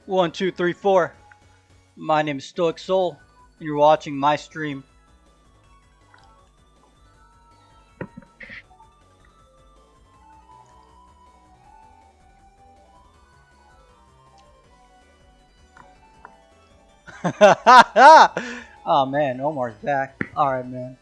One, two, three, four. My name is Stoic Soul, and you're watching my stream. Oh man, Omar's back. Alright, man.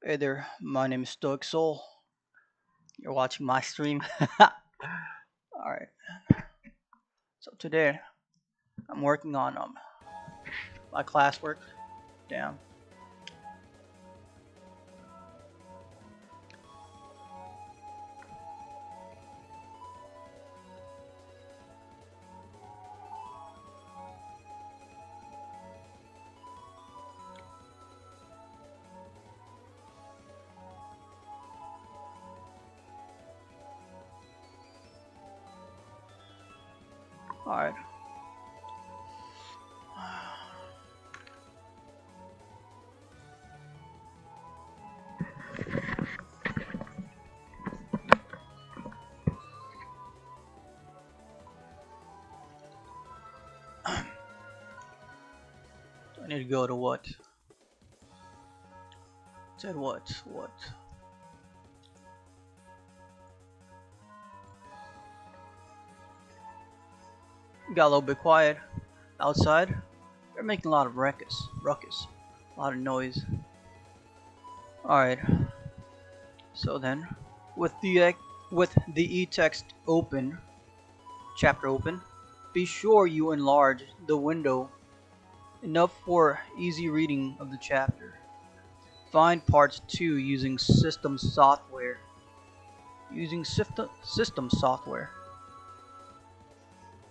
Hey there, my name is Stoic Soul. You're watching my stream. Alright, so today I'm working on my classwork. Damn. Alright. I need to go to what? Said what? What? Got a little bit quiet outside. They're making a lot of ruckus, a lot of noise. Alright, so then, with the e-text open, chapter open, be sure you enlarge the window enough for easy reading of the chapter. Find parts 2 using system software. System software.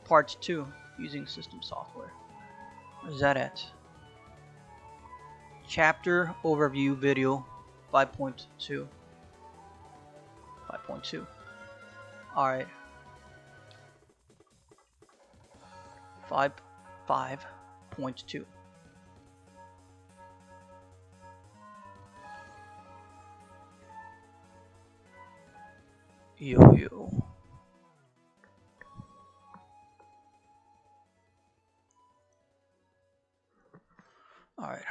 Parts 2 using system software. Where's that at? Chapter overview video 5.2. 5.2. Alright. 5.2. Yo. Alright.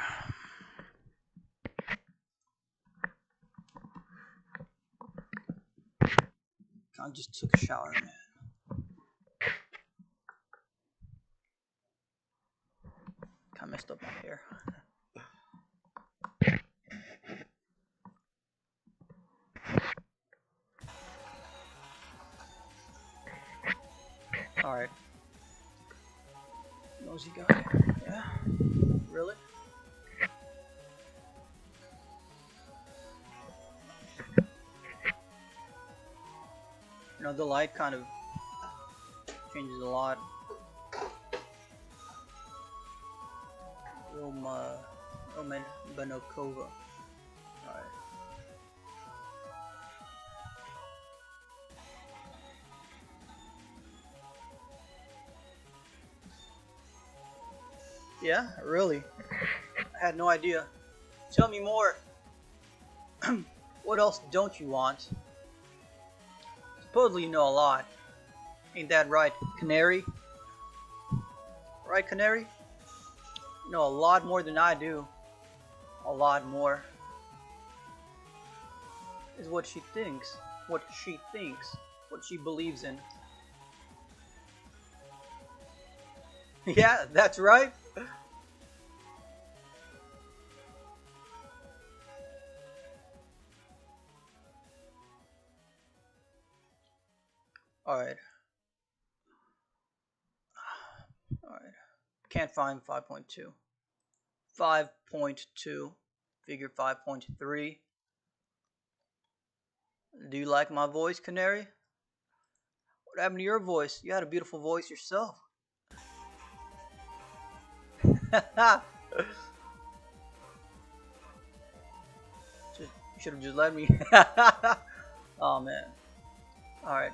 I just took a shower, man. Kinda messed up my hair. Alright. Nosy guy. Yeah? Really? You know, the light kind of changes a lot. Roman Benokova. Alright. Yeah, really. I had no idea. Tell me more. What else don't you want? Supposedly you know a lot. Ain't that right, Canary? Right, Canary? You know a lot more than I do. A lot more. Is what she thinks. What she thinks. What she believes in. Yeah, that's right. Alright. Alright. Can't find 5.2. 5.2. Figure 5.3. Do you like my voice, Canary? What happened to your voice? You had a beautiful voice yourself. You should have just let me. Oh man. Alright.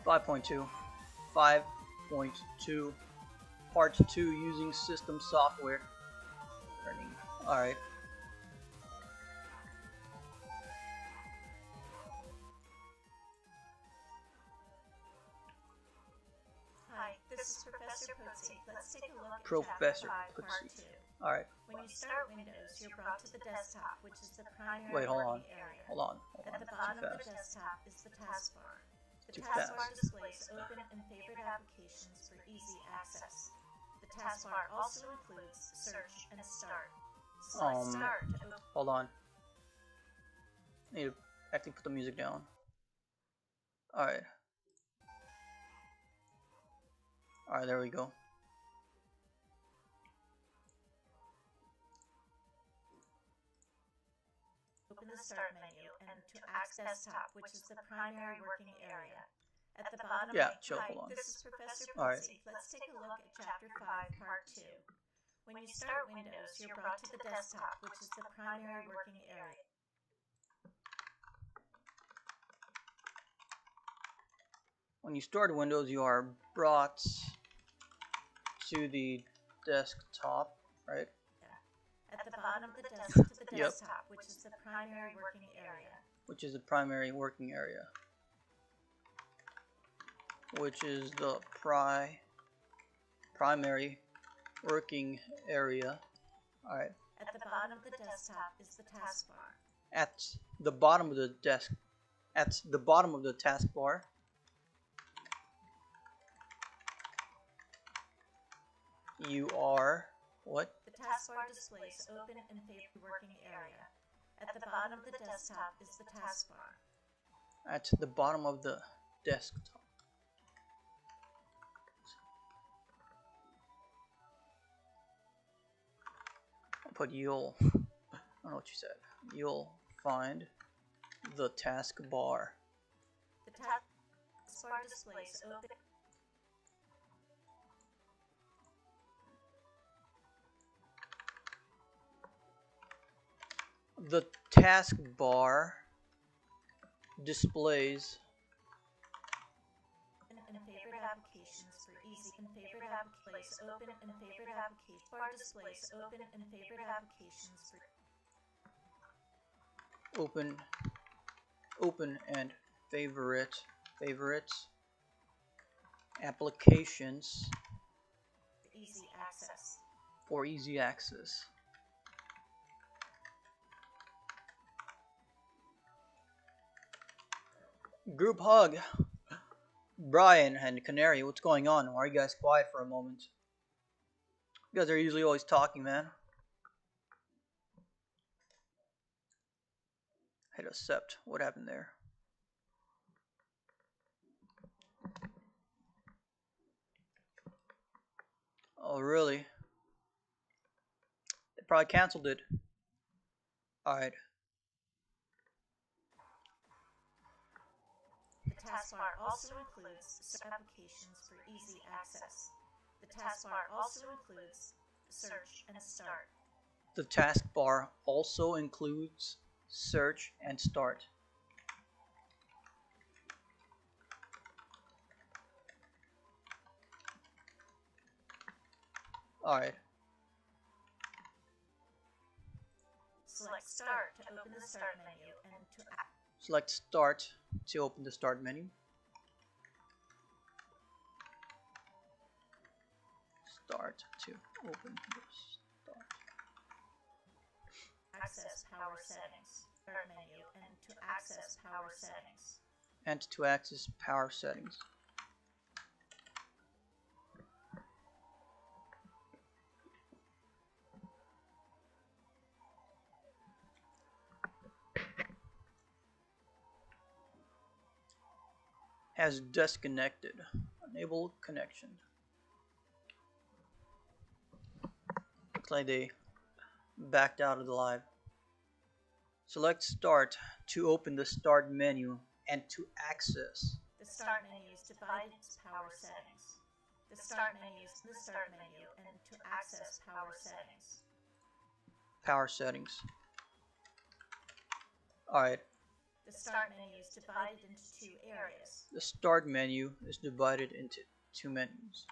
Five point two. 5.2. Part 2 using system software. Alright. Hi, this is Professor Pootsie. Let's take a look at Professor Chapter 5, Part Pootsie. 2. Alright. When you start Windows, you're brought to the desktop, which is the primary Wait, hold on. working area. Hold on. At the bottom of the desktop is the taskbar. The Too taskbar fast. displays open and favorite applications for easy access. The taskbar also includes search and start. Select start to open. Hold on. I need to actually put the music down. Alright. Alright, there we go. Open the Start menu and to access desktop, which is the primary working area. At the bottom hold on. This is Professor Alright. Pootsie. Let's take a look at Chapter 5, Part 2. When you start Windows, you're brought to the desktop, which is the primary working area. When you start Windows, you are brought to the desktop, right? At the bottom of the desktop, which is the primary working area. Which is the primary working area. Which is the primary working area. Alright. At the bottom of the desktop is the taskbar. At the bottom of the desk. At the bottom of the taskbar. You are what? The taskbar displays open and favorite working area. At the bottom of the desktop is the taskbar. At the bottom of the desktop. I'll put you'll. I don't know what you said. You'll find the taskbar. The taskbar displays open. The taskbar displays and favorite applications for easy and favorite applications open and favorite applications bar displays open and favorite applications for open and favorite applications easy access. For easy access. Group hug. Brian and Canary, what's going on? Why are you guys quiet for a moment? You guys are usually always talking, man. Hit accept. What happened there? Oh, really? They probably canceled it. Alright. The taskbar also includes applications for easy access. The taskbar also includes search and start. The taskbar also includes search and start. Alright. Select Start to open the Start menu and to Select Start to open the Start menu. Start to open the Start. access Power Settings. Start menu and to access Power Settings. And to access Power Settings. Has disconnected. Enable connection. Looks like they backed out of the live. Select Start to open the Start menu and to access. The Start menu is divided into Power Settings. The Start menu is the Start menu and to access Power Settings. Power Settings. Alright. The Start menu is divided into two areas. The Start menu is divided into two menus.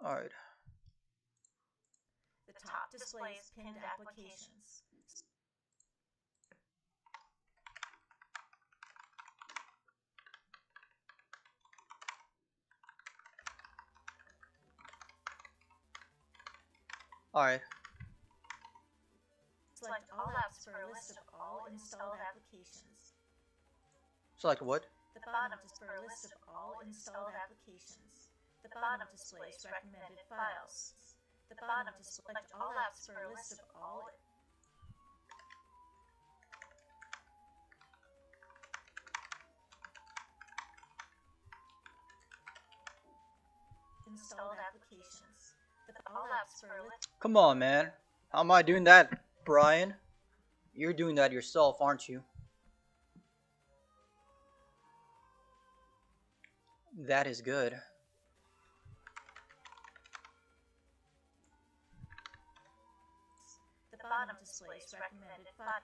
Alright. The top displays pinned applications. Alright. Select All Apps for a list of all installed applications. Select what? The bottom is for a list of all installed applications. The bottom displays recommended files. The bottom select All Apps for a list of all installed applications. The All Apps for a list. Come on, man. How am I doing that, Brian? You're doing that yourself, aren't you? That is good. The bottom displays recommended files.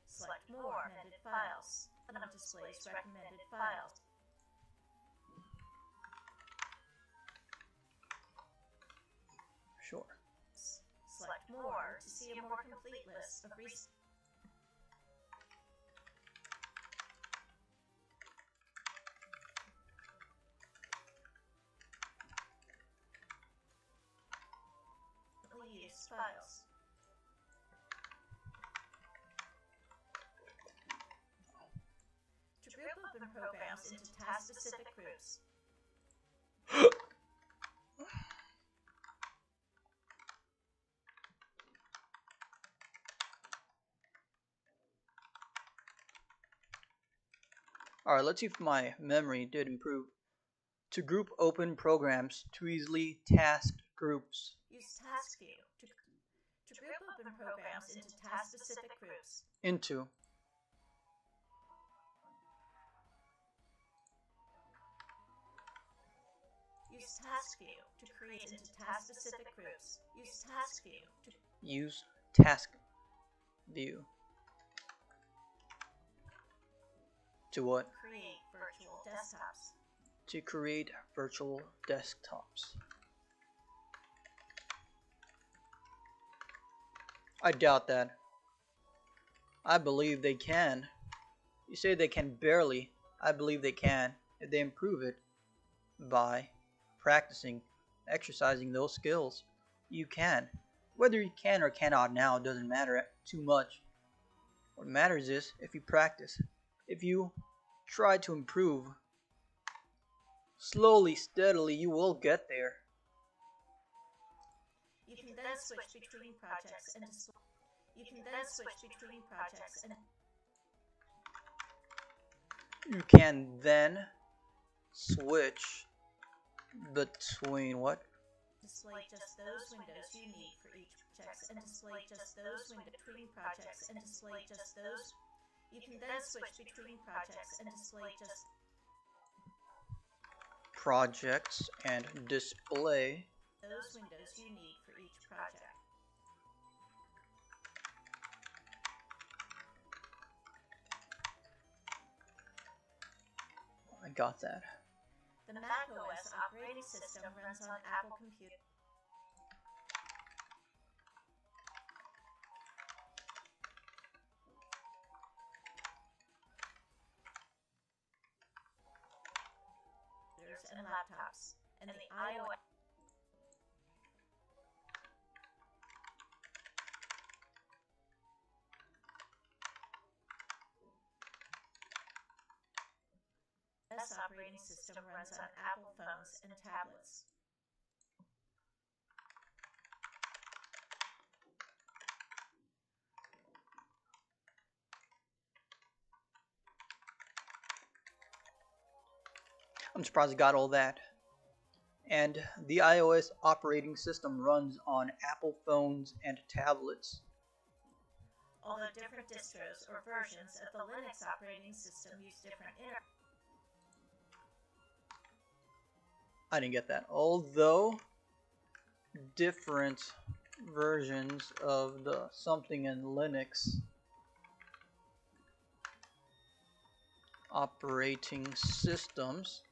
Select More recommended files. Bottom displays recommended files. Sure. Select More to see a more complete list of recent. Used files. To group open programs into task-specific groups. Alright, let's see if my memory did improve. To group open programs to easily tasked groups. Use Task View to group open programs into task-specific groups. Into. Use Task View to create into task-specific groups. Use Task View to Use Task View. To what? create virtual desktops. To create virtual desktops. I doubt that. I believe they can. You say they can barely. I believe they can. If they improve it by practicing, exercising those skills, you can. Whether you can or cannot now doesn't matter too much. What matters is if you practice, if you try to improve. Slowly, steadily, you will get there. You can then switch between projects and you can then switch between projects and You can then switch between what? display just those windows you need for each project and display just those windows between projects and display just those. You can then switch between projects and display just Projects and display those windows you need for each project. I got that. The Mac OS operating system runs on Apple computers. And laptops, and the iOS operating system runs on Apple phones and tablets. I'm surprised I got all that. And the iOS operating system runs on Apple phones and tablets. Although different distros or versions of the Linux operating system use different I didn't get that. Although different versions of the something in Linux operating systems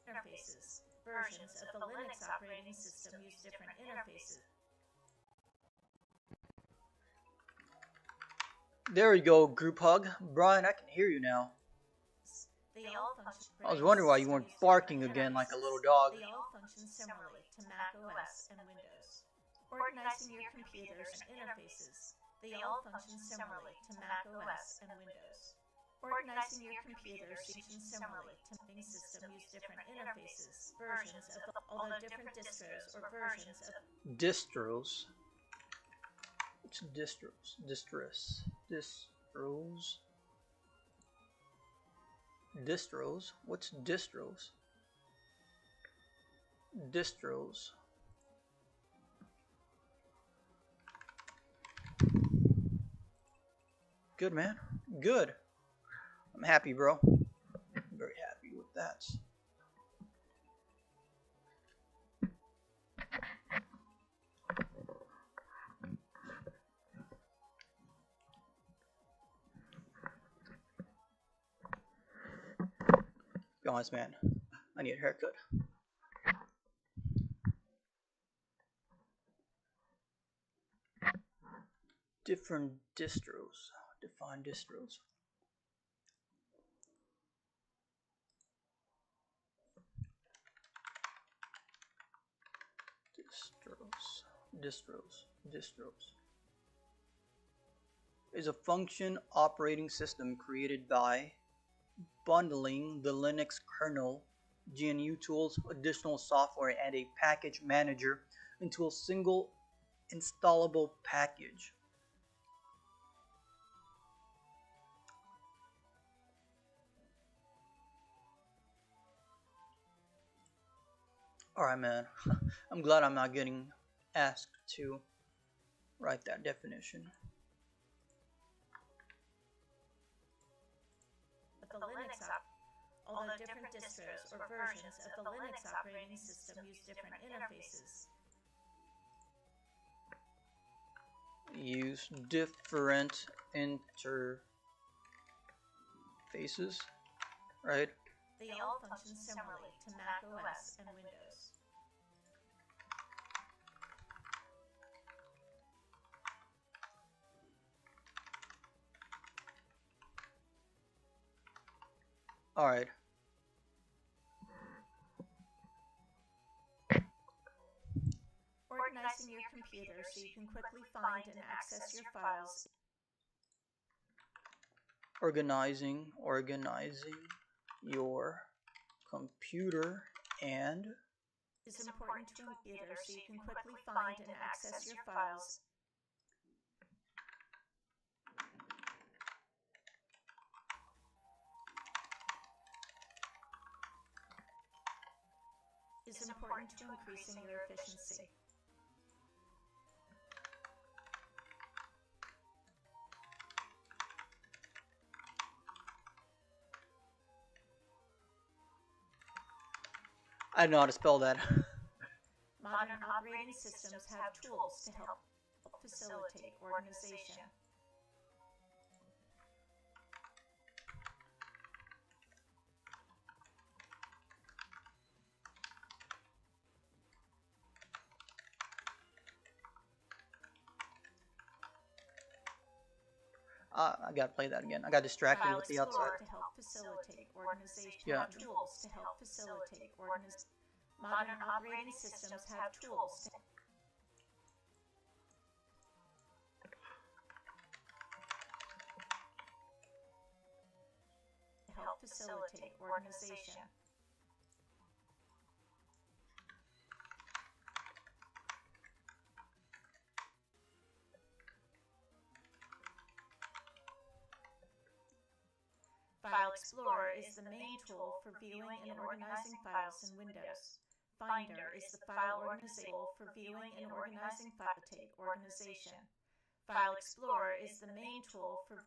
interfaces. Versions of the Linux operating system use different interfaces. There we go, group hug. Brian, I can hear you now. I was wondering why you weren't barking again like a little dog. They all function similarly to Mac OS and Windows. Organizing your computers and interfaces. They all function similarly to Mac OS and Windows. Organizing your computers function similarly to operating system use different interfaces, versions of although different distros or versions of Distros. What's distros? Distros. Distros? What's distros? Distros. Good, man. Good. I'm happy, bro. I'm very happy with that. Be honest, man. I need a haircut. Different distros. Define distros. Distros is a function operating system created by bundling the Linux kernel, GNU tools, additional software, and a package manager into a single installable package. Alright, man. I'm glad I'm not getting asked to write that definition. The Linux although different distros or versions of the Linux operating system use different interfaces. Use different interfaces, right? They all function similarly to Mac OS and Windows. Alright. Organizing your computer so you can quickly find and access your files. Organizing your computer and Is important to a computer so you can quickly find and access your files. Is important to increasing your efficiency. I don't know how to spell that. Modern operating systems have tools to help facilitate organization. I gotta play that again. I got distracted with the outside. To help facilitate organization. Yeah. Tools to help facilitate organization. Modern operating systems have tools to help facilitate organization. File Explorer is the main tool for viewing and organizing files in Windows. Finder is the file organization tool for viewing and organizing files. Take organization. File Explorer is the main tool for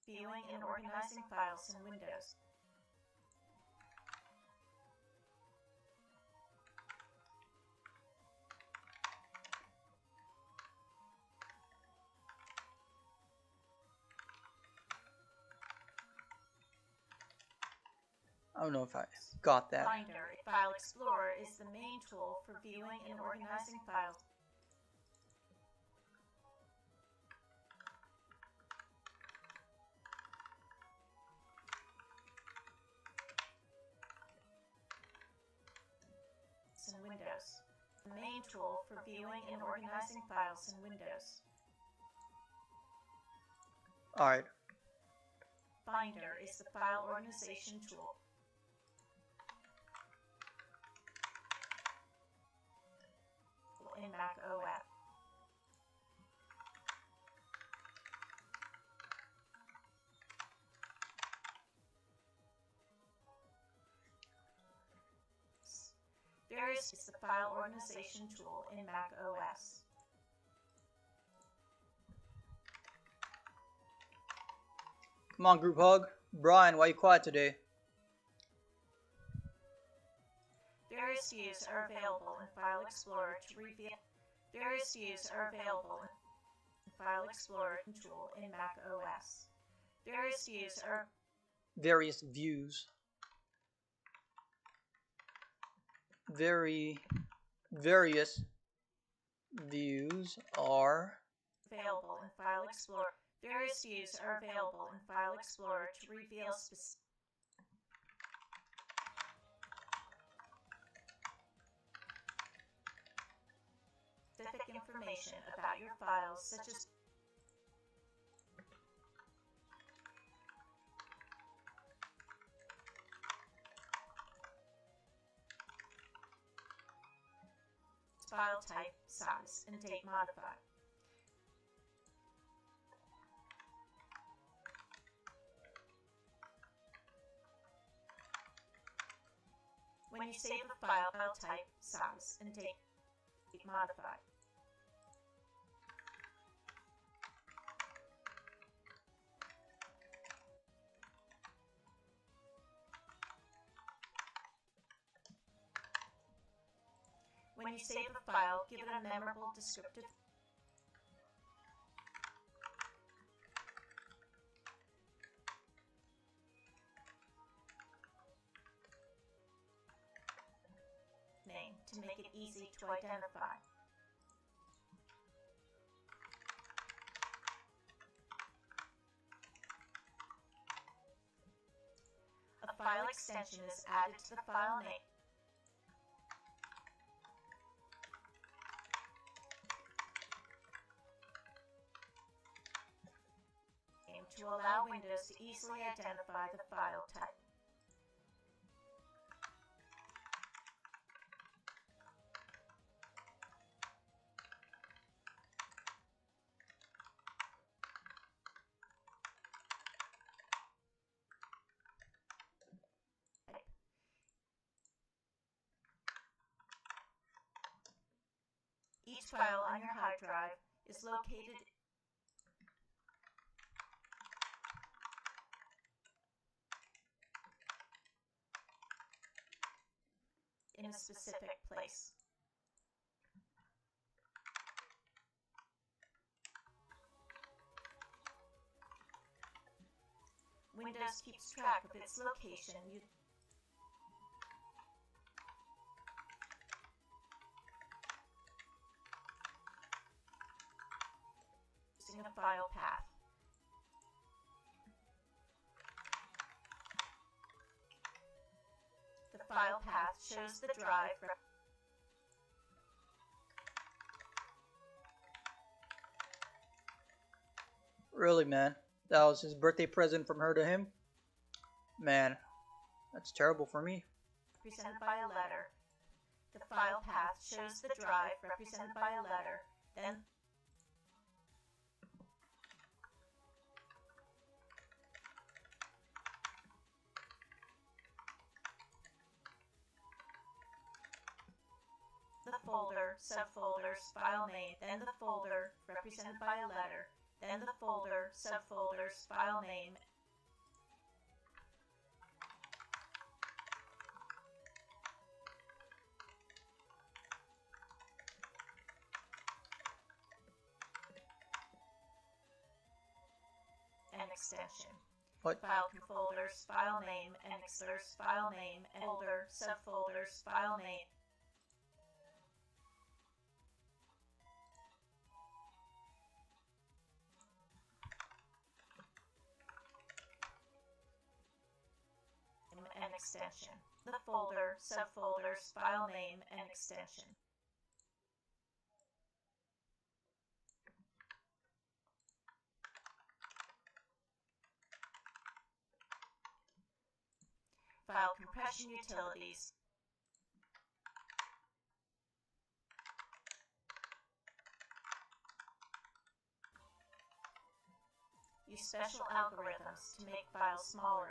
viewing and organizing files in Windows. I don't know if I got that. Finder, File Explorer is the main tool for viewing and organizing files. In Windows. The main tool for viewing and organizing files in Windows. Alright. Finder is the file organization tool. In Mac OS. Various is the file organization tool in Mac OS. Come on, group hug. Brian, why you quiet today? Various views are available in File Explorer to reveal. Various views are available in File Explorer tool in Mac OS. Various views are various views. Various views are available in File Explorer. Various views are available in File Explorer to reveal specific information about your files, such as file type, size, and date modified. When you save a file type, size, and date modified. When you save a file, give it a memorable descriptive name to make it easy to identify. file extension is added to the file name. To allow Windows to easily identify the file type. Each file on your hard drive is located in a specific place. Windows keeps track of its location using a file path. The file path shows the drive Really, man? That was his birthday present from her to him? Man, that's terrible for me. represented by a letter. The file path shows the drive represented by a letter. Then the folder, subfolders, file name, then the folder represented by a letter, then the folder, subfolders, file name, and extension. What? File folders, file name, annexers, file name, folder, subfolders, file name. And extension. The folder, subfolders, file name, and extension. File compression utilities. Use special algorithms to make files smaller.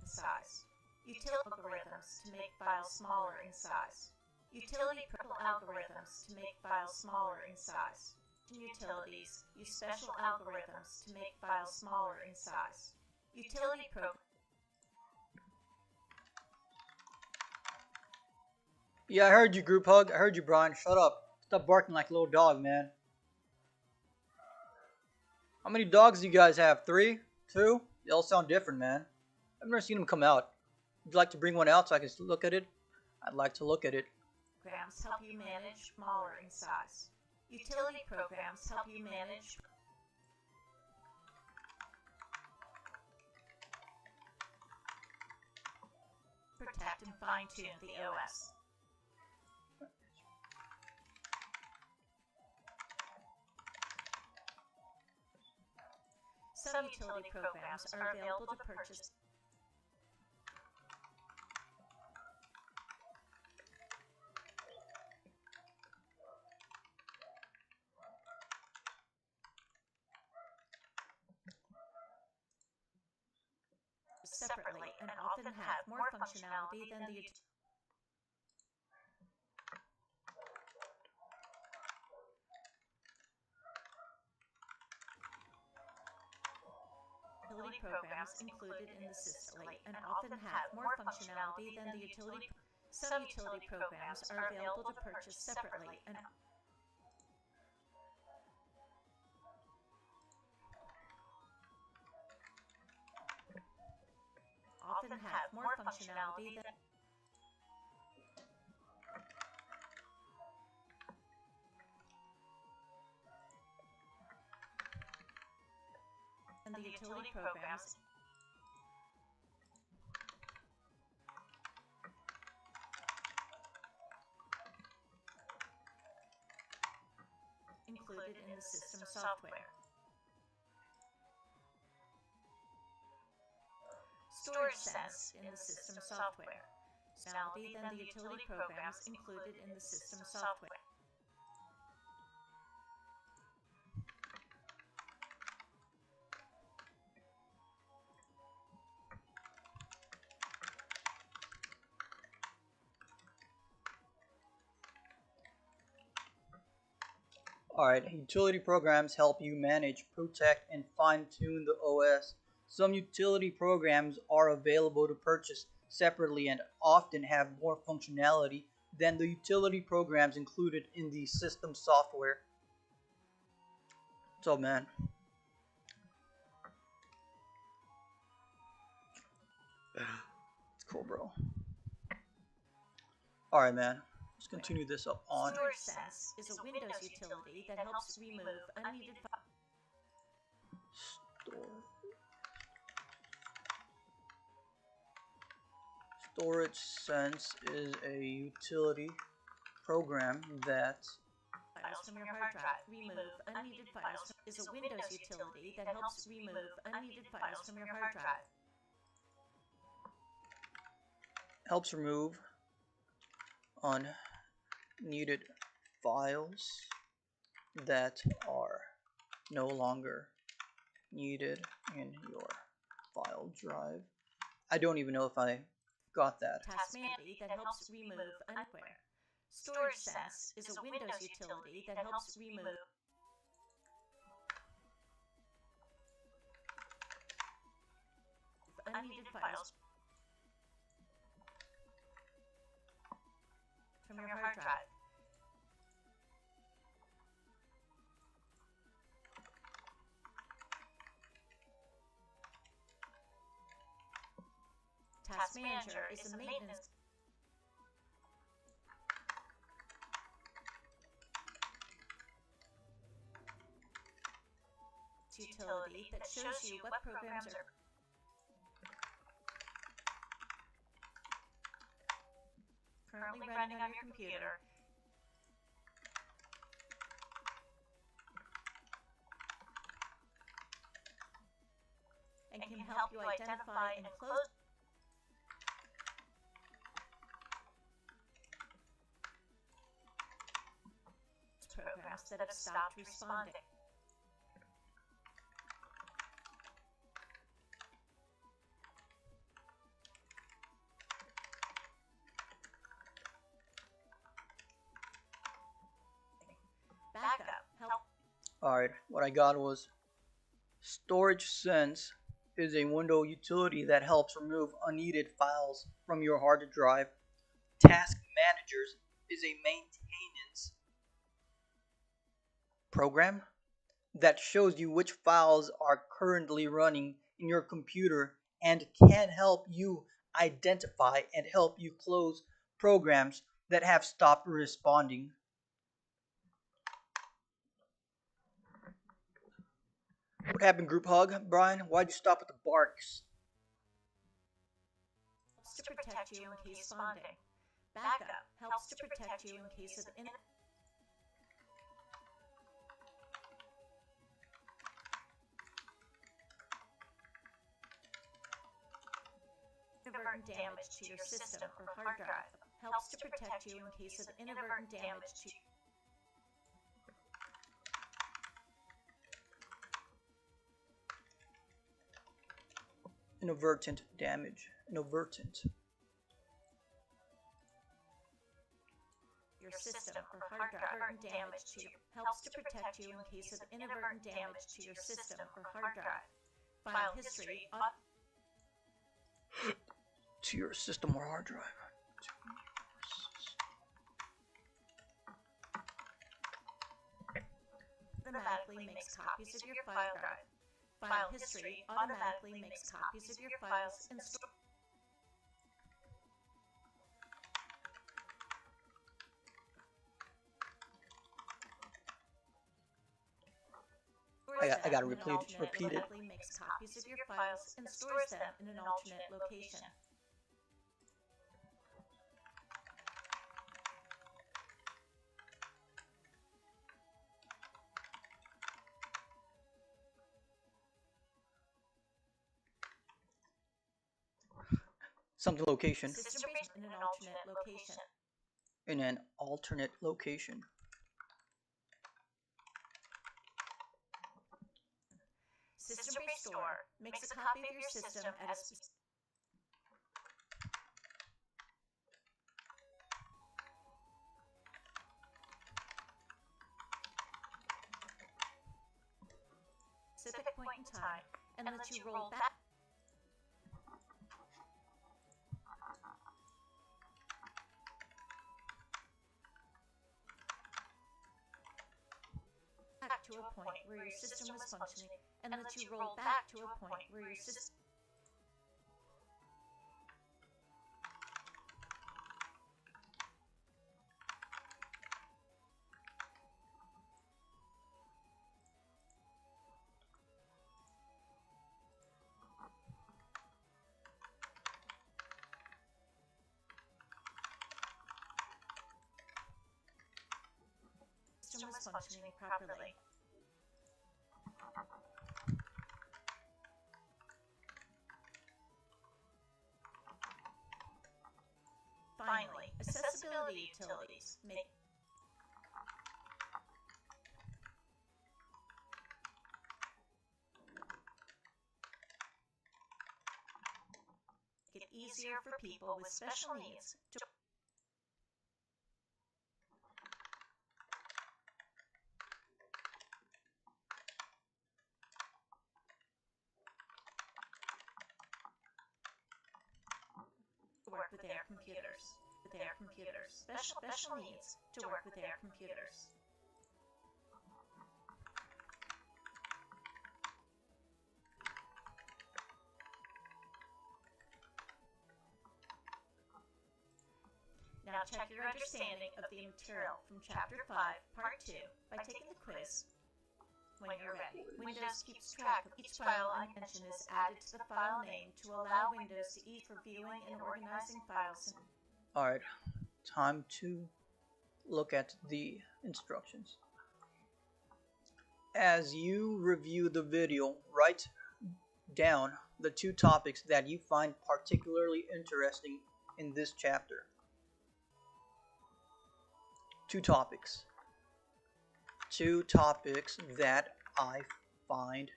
Size. Utility algorithms to make files smaller in size. Utility algorithms to make files smaller in size. Utilities use special algorithms to make files smaller in size. Utility programs. Yeah, I heard you, group hug. I heard you, Brian. Shut up. Stop barking like a little dog, man. How many dogs do you guys have? 3? 2? They all sound different, man. I've never seen them come out. Would you like to bring one out so I can look at it? I'd like to look at it. Programs help you manage smaller in size. Utility programs help you manage protect and fine-tune the OS. Some utility programs are available to purchase. Separately and often have more functionality than the utility programs included in the system and often have more functionality than the utility. Some utility programs are available to purchase separately and often have more functionality than the utility programs included in the system software. Storage sense in the system software. Functionality than the utility programs included in the system software. Alright, utility programs help you manage, protect, and fine-tune the OS. Some utility programs are available to purchase separately and often have more functionality than the utility programs included in the system software. What's up, man? It's cool, bro. Alright, man. Let's continue this up on. Storage Sense is a Windows utility that helps remove unneeded Storage Sense is a utility program that files from your hard drive. Remove unneeded files is a Windows utility that helps remove unneeded files from your hard drive. helps remove unneeded files that are no longer needed in your file drive. I don't even know if I got that. Taskmanager that helps remove unware. Storage Sense is a Windows utility that helps remove unneeded files from your hard drive. Task Manager is a maintenance utility that shows you what programs are currently running on your computer and can help you identify and close programs that have stopped responding. Backup help. Alright, what I got was Storage Sense is a Windows utility that helps remove unneeded files from your hard drive. Task Managers is a maintenance program that shows you which files are currently running in your computer and can help you identify and help you close programs that have stopped responding. What happened, group hug, Brian? Why'd you stop at the barks? Helps to protect you in case responding. Backup helps to protect you in case of inadvertent damage to your system or hard drive. Helps to protect you in case of inadvertent damage to Inadvertent damage. Inadvertent. your system or hard drive. Inadvertent damage to helps to protect you in case of inadvertent damage to your system or hard drive. File history To your system or hard drive. Automatically makes copies of your file drive. File history automatically makes copies of your files and storage I gotta them in an repeat it. alternate makes copies of your files and stores them in an alternate location. Something location. System in an alternate location. In an alternate location. System Restore makes a copy of your system at a specific point in time and lets you roll back. To a point where your system was functioning and lets you roll back to a point where your system was functioning properly. Finally, accessibility utilities make it easier for people with special needs to work with their computers. Special needs to work with their computers. Now check your understanding of the material from Chapter 5, Part 2 by taking the quiz when you're ready. Windows keeps track of each file unmentioned is added to the file name to allow Windows to ease for viewing and organizing files. Alright, time to look at the instructions. As you review the video, write down the 2 topics that you find particularly interesting in this chapter. 2 topics. 2 topics that I find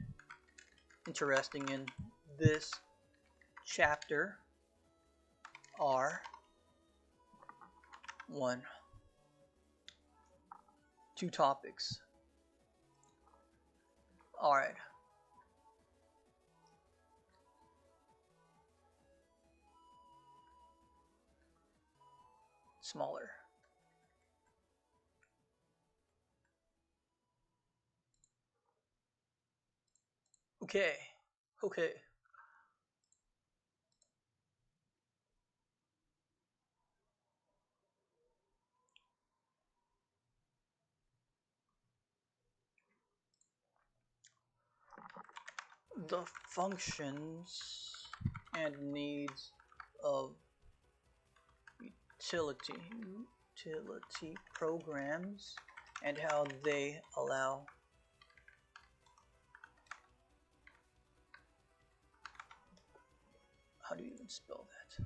interesting in this chapter are 1. 2 topics. Alright. Smaller. Okay. The functions and needs of utility programs and how they allow how do you even spell that?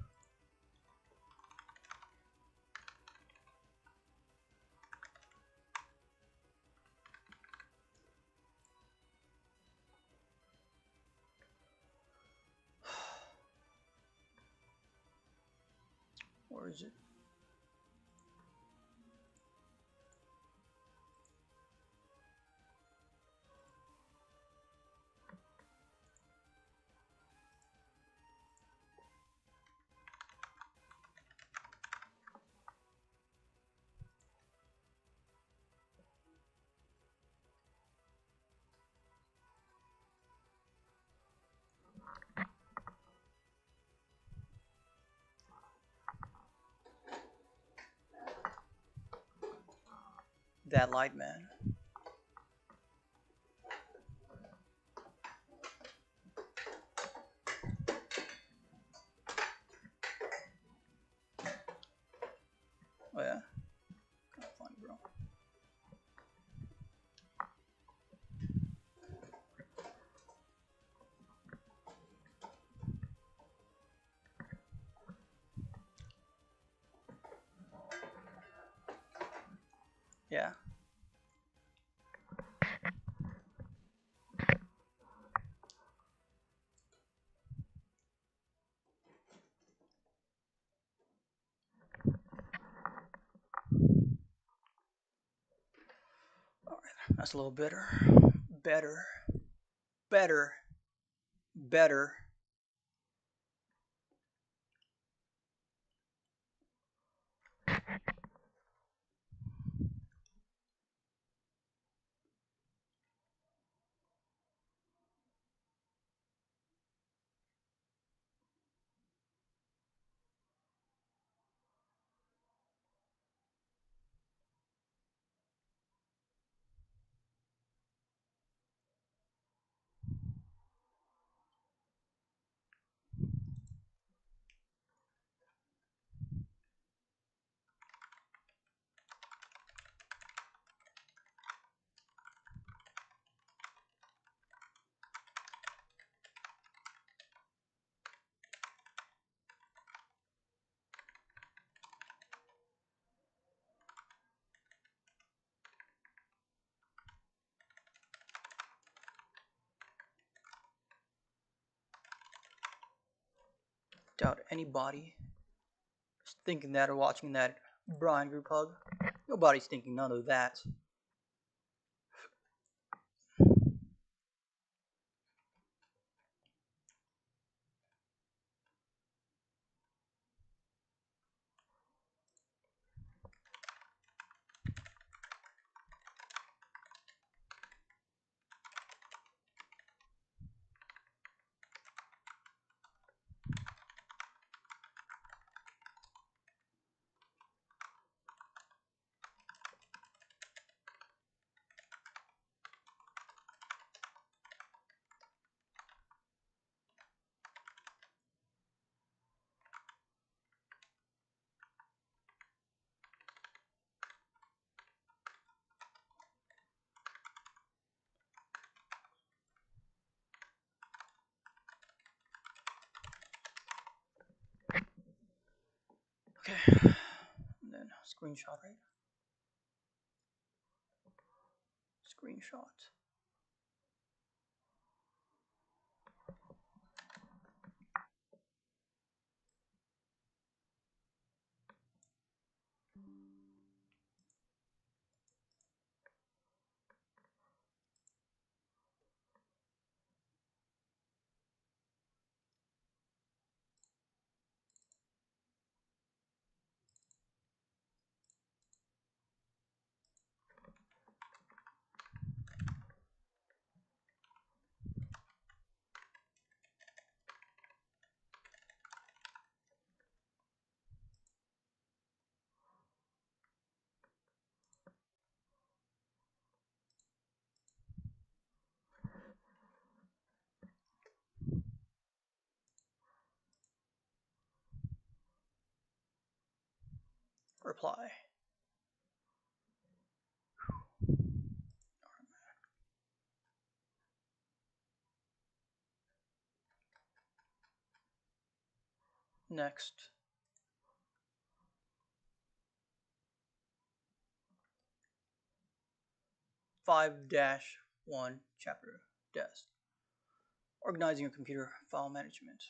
Where is it? That light man. Yeah. Alright, that's a little better. Better. Better. Better. Doubt anybody is thinking that or watching that Brian group hug. Nobody's thinking none of that. Okay. And then screenshot, right? Screenshot. Reply. Next. -1 chapter desk. Organizing your computer file management.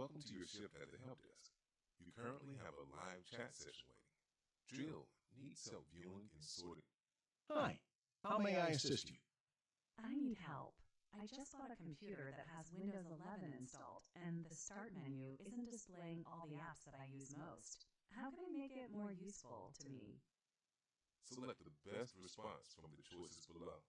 Welcome to your shift at the help desk. You currently have a live chat session waiting. Drill needs help viewing and sorting. Hi, how may I assist you? I need help. I just bought a computer that has Windows 11 installed, and the Start menu isn't displaying all the apps that I use most. How can I make it more useful to me? Select the best response from the choices below.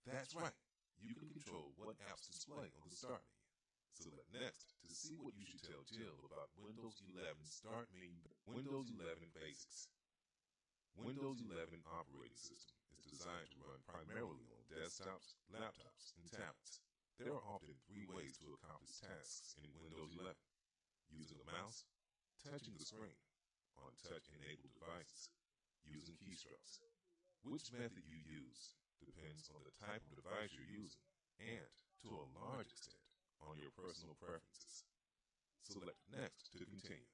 That's right. You can control what apps display on the Start menu. Select Next to see what you should tell Jill about Windows 11 Start menu. Windows 11 Basics. Windows 11 operating system is designed to run primarily on desktops, laptops, and tablets. There are often 3 ways to accomplish tasks in Windows 11: using a mouse, touching the screen, on touch-enabled devices, using keystrokes. Which method you use depends on the type of device you're using and, to a large extent, on your personal preferences. Select Next to continue.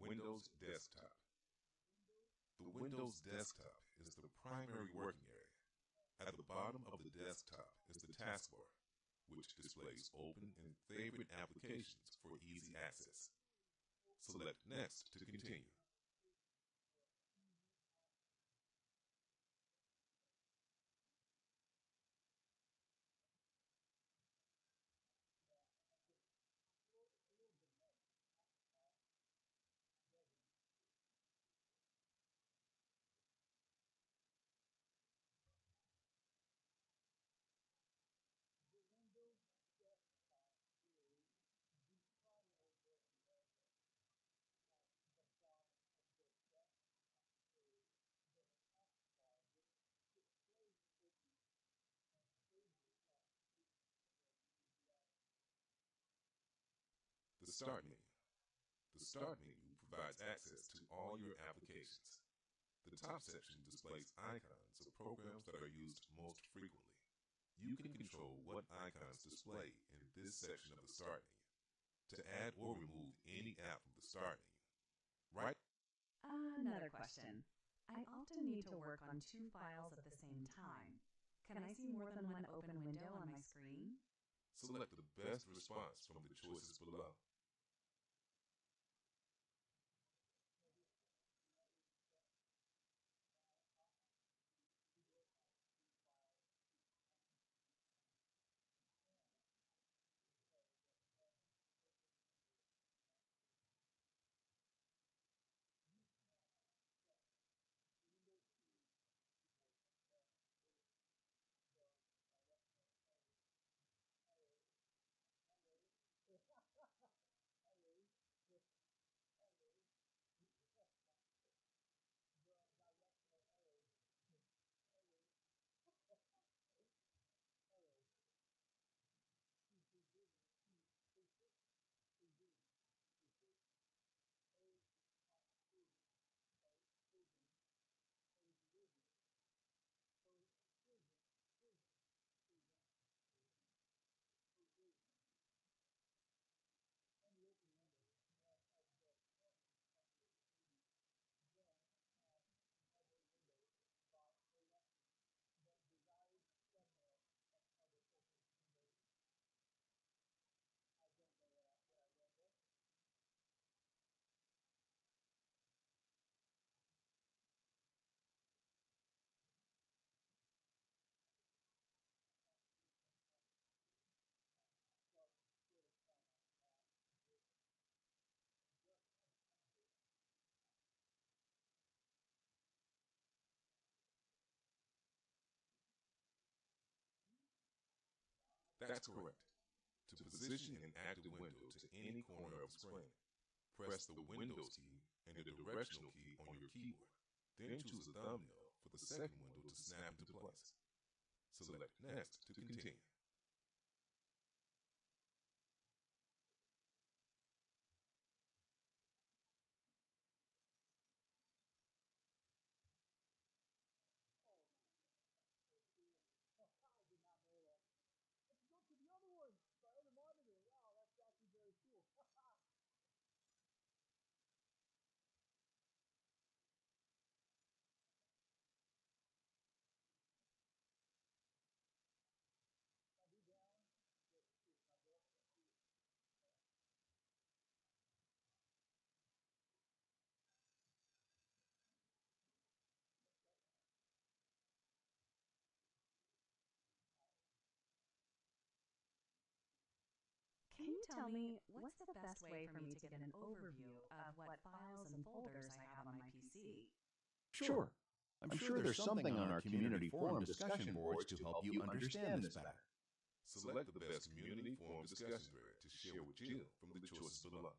Windows Desktop. The Windows Desktop is the primary working area. At the bottom of the desktop is the taskbar, which displays open and favorite applications for easy access. Select Next to continue. Start menu. The Start menu provides access to all your applications. The top section displays icons of programs that are used most frequently. You can control what icons display in this section of the Start menu to add or remove any app from the Start menu. Right? Another question. I often need to work on two files at the same time. Can I see more than one open window on my screen? Select the best response from the choices below. That's correct. To position an active window to any corner of the screen, press the Windows key and the directional key on your keyboard. Then choose a thumbnail for the second window to snap into place. Select Next to continue. Can you tell me what's the best way for me to get an overview of what files and folders I have on my PC? Sure. I'm sure there's something on our community forum discussion boards to help you understand this better. Select the best community forum discussion thread to share with Jill from the choices below.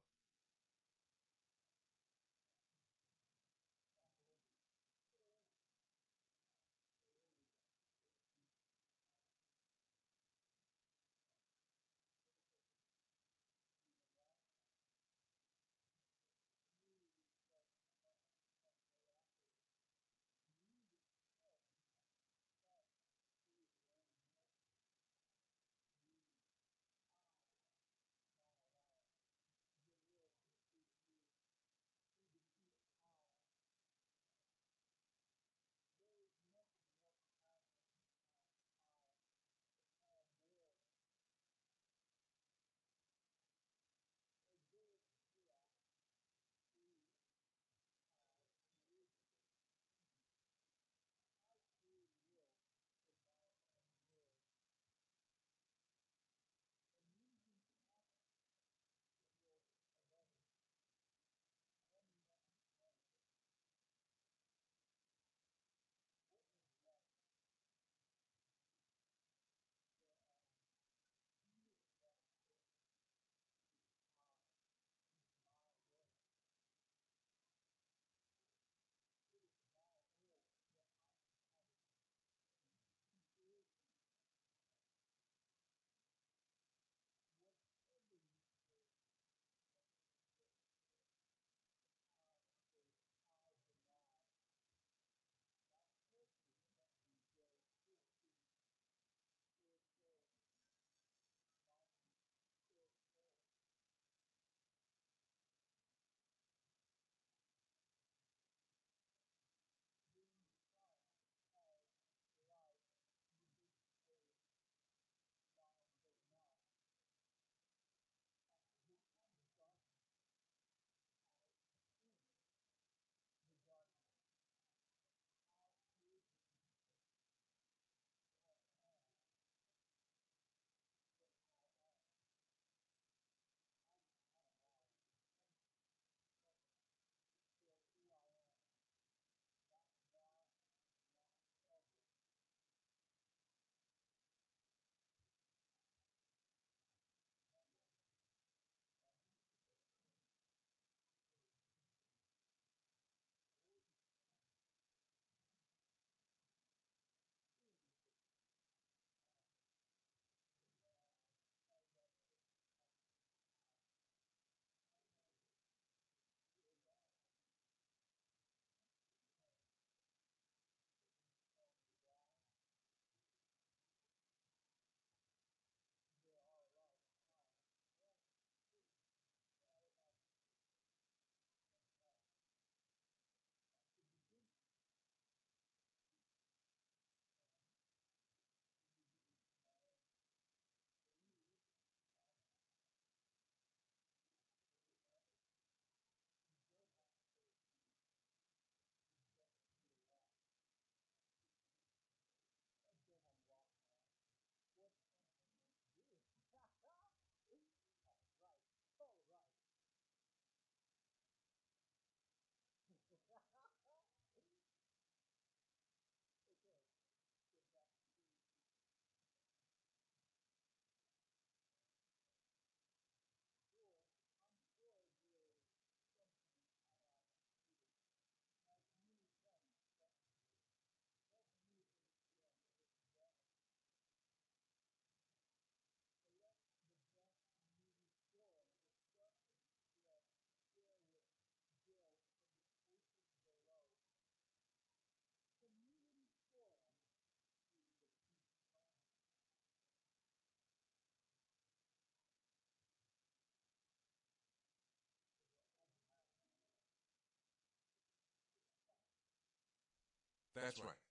That's right.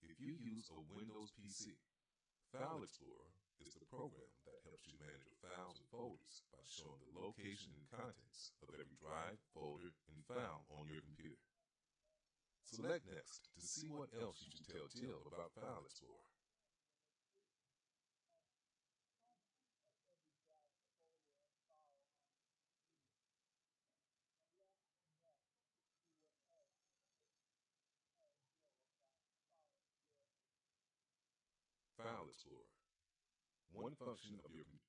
If you use a Windows PC, File Explorer is the program that helps you manage your files and folders by showing the location and contents of every drive, folder, and file on your computer. Select Next to see what else you should tell Jill about File Explorer. File Explorer. One function of your computer